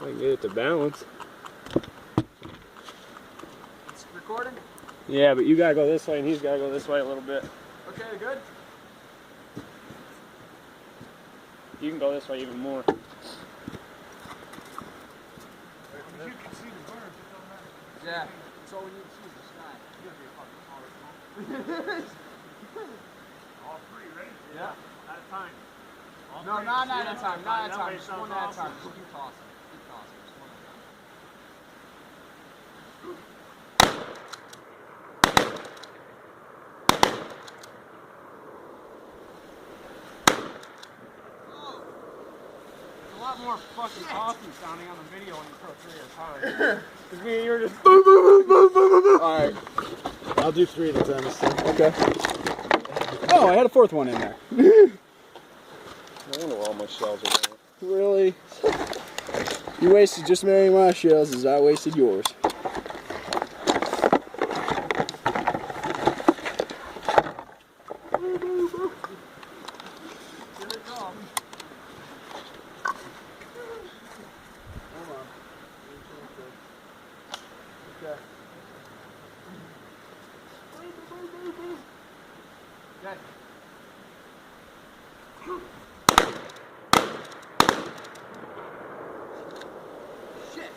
I can get it to balance. It's recording? Yeah, but you gotta go this way and he's gotta go this way a little bit. Okay, good. You can go this way even more. You can see the birds, it don't matter. Yeah, that's all we need to see is the sky. You're gonna be a fucking hard. All three, ready? Yeah. At a time. No, not at a time, not at a time. That Just way it one sounds at a time. awesome. Keep tossing. Keep tossing. Just one at a time. A lot more fucking awesome sounding on the video when you throw three at a time. Because me and you were just boom, boom, boom, boom, boom, boom. Alright. I'll do 3 at a time this time. Okay. Oh, I had a 4th one in there. I wonder where all my shells are going. Really? You wasted just as many of my shells as I wasted yours. Here it comes. Hold on. Okay. Okay. Shit.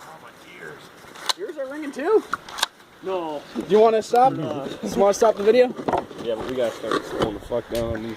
Oh, my ears. Yours are ringing too? No. Do you want to stop? Do you want to stop the video? Yeah, but we gotta start slowing the fuck down on these.